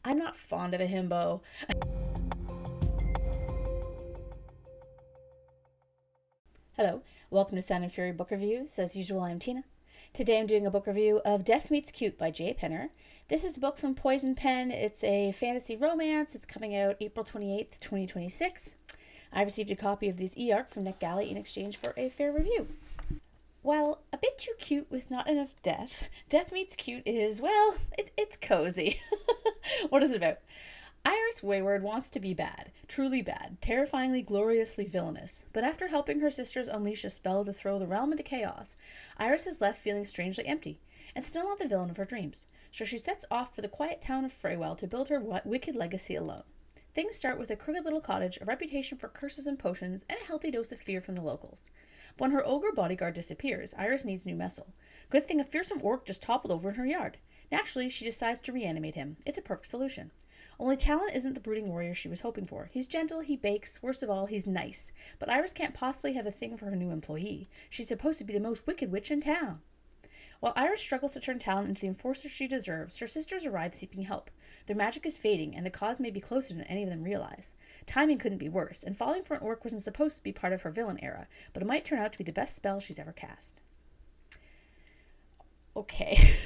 I'm not fond of a himbo. Hello, welcome to Sound and Fury Book Reviews. As usual, I'm Tina. Today I'm doing a book review of Death Meets Cute by J. Penner. This is a book from Poison Pen. It's a fantasy romance. It's coming out April 28th, 2026. I received a copy of this e-arc from NetGalley in exchange for a fair review. While a bit too cute with not enough death, Death Meets Cute is, well, it's cozy. What is it about? Iris Wayward wants to be bad, truly bad, terrifyingly, gloriously villainous. But after helping her sisters unleash a spell to throw the realm into chaos, Iris is left feeling strangely empty, and still not the villain of her dreams. So she sets off for the quiet town of Freywell to build her wicked legacy alone. Things start with a crooked little cottage, a reputation for curses and potions, and a healthy dose of fear from the locals. When her ogre bodyguard disappears, Iris needs new muscle. Good thing a fearsome orc just toppled over in her yard. Naturally, she decides to reanimate him. It's a perfect solution. Only Talon isn't the brooding warrior she was hoping for. He's gentle, he bakes, worst of all, he's nice. But Iris can't possibly have a thing for her new employee. She's supposed to be the most wicked witch in town. While Iris struggles to turn Talon into the enforcer she deserves, her sisters arrive seeking help. Their magic is fading, and the cause may be closer than any of them realize. Timing couldn't be worse, and falling for an orc wasn't supposed to be part of her villain era, but it might turn out to be the best spell she's ever cast. Okay.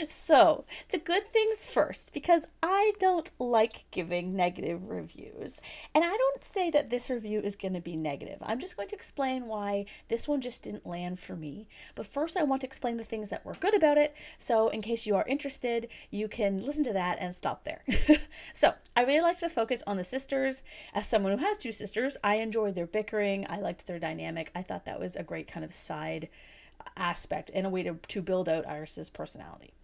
So, the good things first, because I don't like giving negative reviews. And I don't say that this review is going to be negative. I'm just going to explain why this one just didn't land for me. But first, I want to explain the things that were good about it. So, in case you are interested, you can listen to that and stop there. So, I really liked the focus on the sisters. As someone who has two sisters, I enjoyed their bickering. I liked their dynamic. I thought that was a great kind of side aspect and a way to build out Iris's personality.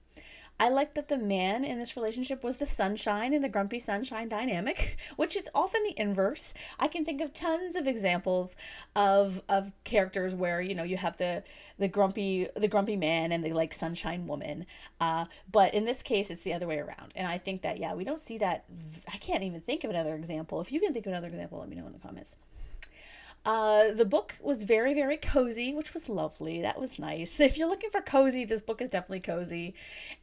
I like that the man in this relationship was the sunshine in the grumpy sunshine dynamic, which is often the inverse. I can think of tons of examples of characters where, you know, you have the grumpy man and the like sunshine woman. But in this case it's the other way around. And I think that, yeah, we don't see that. I can't even think of another example. If you can think of another example, let me know in the comments. The book was very, very cozy, which was lovely. That was nice. If you're looking for cozy, this book is definitely cozy.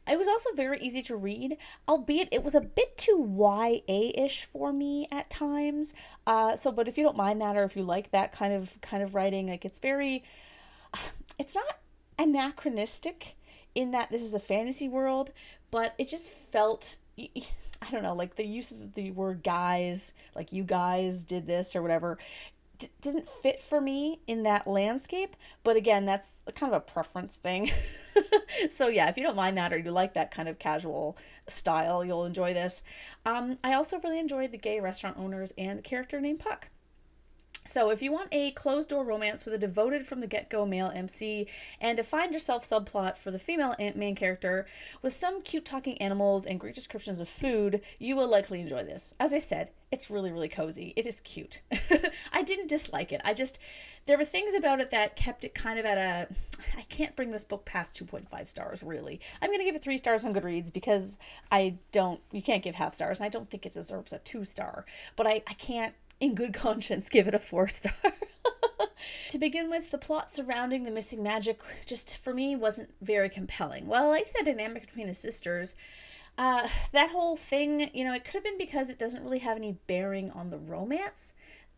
It was also very easy to read, albeit it was a bit too YA-ish for me at times. But if you don't mind that, or if you like that kind of writing, like it's not anachronistic in that this is a fantasy world, but it just felt, I don't know, like the use of the word guys, like you guys did this or whatever, doesn't fit for me in that landscape. But again, that's kind of a preference thing. So yeah, if you don't mind that, or you like that kind of casual style, you'll enjoy this. I also really enjoyed the gay restaurant owners and the character named Puck. So if you want a closed-door romance with a devoted from the get-go male MC and a find-yourself subplot for the female main character with some cute talking animals and great descriptions of food, you will likely enjoy this. As I said, it's really, really cozy. It is cute. I didn't dislike it. There were things about it that kept it kind of I can't bring this book past 2.5 stars, really. I'm going to give it 3 stars on Goodreads because you can't give half stars, and I don't think it deserves a 2-star. But I can't, in good conscience, give it a 4-star. To begin with, the plot surrounding the missing magic just, for me, wasn't very compelling. While I liked the dynamic between the sisters, that whole thing, you know, it could have been because it doesn't really have any bearing on the romance.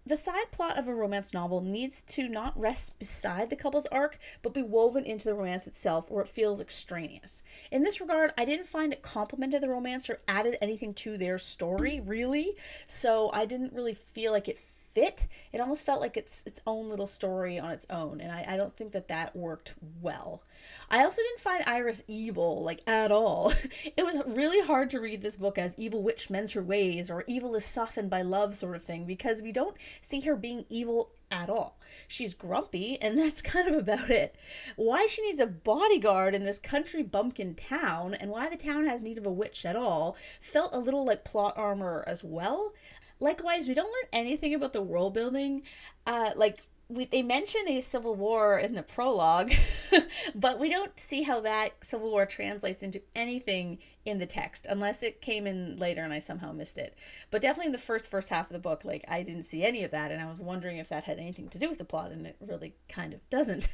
The side plot of a romance novel needs to not rest beside the couple's arc, but be woven into the romance itself, or it feels extraneous. In this regard, I didn't find it complemented the romance or added anything to their story, really, so I didn't really feel like it fit. It almost felt like it's its own little story on its own, and I don't think that worked well. I also didn't find Iris evil, like, at all. It was really hard to read this book as evil witch mends her ways, or evil is softened by love sort of thing, because we don't see her being evil at all. She's grumpy, and that's kind of about it. Why she needs a bodyguard in this country bumpkin town, and why the town has need of a witch at all, felt a little like plot armor as well. Likewise, we don't learn anything about the world building. They mention a civil war in the prologue, but we don't see how that civil war translates into anything in the text, unless it came in later and I somehow missed it. But definitely in the first half of the book, like I didn't see any of that, and I was wondering if that had anything to do with the plot, and it really kind of doesn't.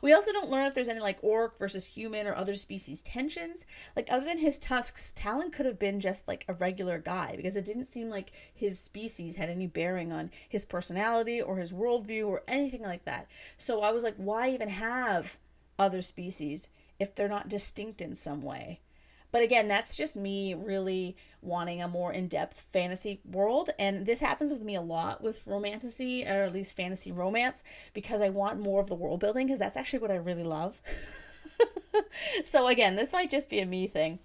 We also don't learn if there's any like orc versus human or other species tensions. Like other than his tusks, Talon could have been just like a regular guy because it didn't seem like his species had any bearing on his personality or his worldview or anything like that. So I was like, why even have other species if they're not distinct in some way? But again, that's just me really wanting a more in depth fantasy world. And this happens with me a lot with romantasy, or at least fantasy romance, because I want more of the world building, because that's actually what I really love. So again, this might just be a me thing.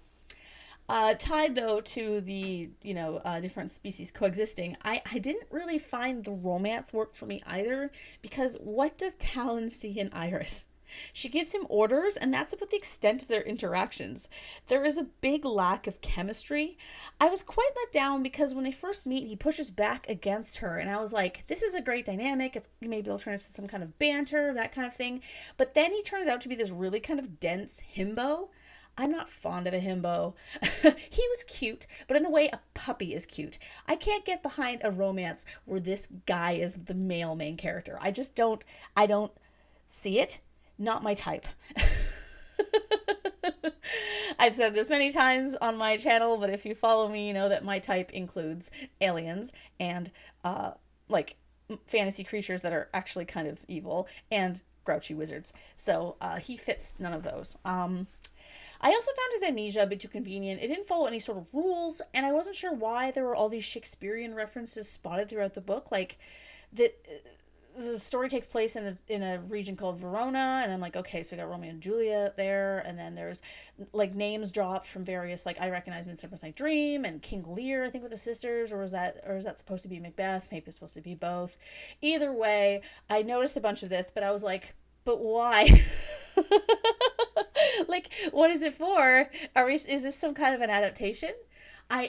Tied though to the different species coexisting, I didn't really find the romance work for me either, because what does Talon see in Iris? She gives him orders, and that's about the extent of their interactions. There is a big lack of chemistry. I was quite let down because when they first meet, he pushes back against her, and I was like, this is a great dynamic. It's maybe they'll turn into some kind of banter, that kind of thing. But then he turns out to be this really kind of dense himbo. I'm not fond of a himbo. He was cute, but in the way a puppy is cute. I can't get behind a romance where this guy is the male main character. I don't see it. Not my type. I've said this many times on my channel, but if you follow me, you know that my type includes aliens and like fantasy creatures that are actually kind of evil and grouchy wizards. So he fits none of those. I also found his amnesia a bit too convenient. It didn't follow any sort of rules, and I wasn't sure why there were all these Shakespearean references spotted throughout the book. Like, the story takes place in a region called Verona, and I'm like, okay, so we got Romeo and Juliet there, and then there's like names dropped from various, like I recognize Midsummer's Night Dream and King Lear, I think with the sisters, or is that supposed to be Macbeth? Maybe it's supposed to be both. Either way, I noticed a bunch of this, but I was like, but why? Like, what is it for? Is this some kind of an adaptation?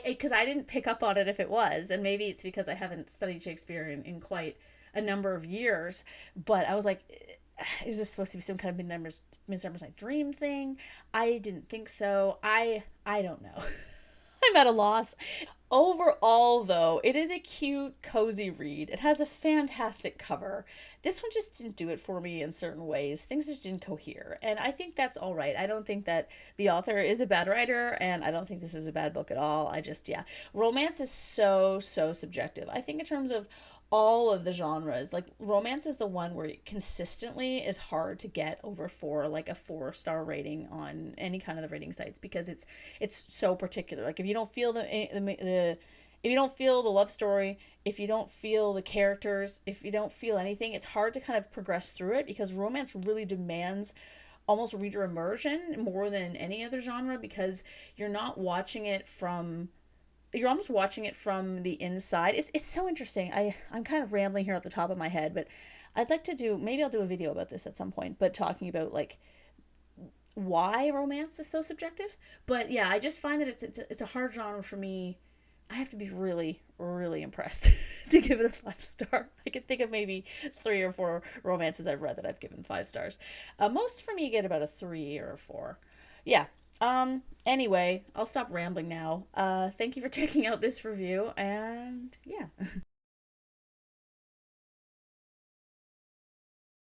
Because I didn't pick up on it if it was, and maybe it's because I haven't studied Shakespeare in quite a number of years. But I was like, is this supposed to be some kind of Midsummer's Night Dream thing? I didn't think so. I don't know. I'm at a loss. Overall, though, it is a cute, cozy read. It has a fantastic cover. This one just didn't do it for me in certain ways. Things just didn't cohere. And I think that's all right. I don't think that the author is a bad writer, and I don't think this is a bad book at all. Yeah. Romance is so, so subjective. I think in terms of all of the genres, like romance is the one where it consistently is hard to get over like a 4-star rating on any kind of the rating sites, because it's so particular. Like if you don't feel if you don't feel the love story, if you don't feel the characters, if you don't feel anything, it's hard to kind of progress through it, because romance really demands almost reader immersion more than any other genre, because you're not watching it from you're almost watching it from the inside. It's so interesting. I'm kind of rambling here at the top of my head, but I'd like to maybe I'll do a video about this at some point, but talking about like why romance is so subjective. But yeah, I just find that it's a hard genre for me. I have to be really, really impressed to give it a 5-star. I can think of maybe 3 or 4 romances I've read that I've given 5 stars. Most for me get about a 3 or a 4. Yeah. Anyway, I'll stop rambling now. Thank you for checking out this review, and yeah.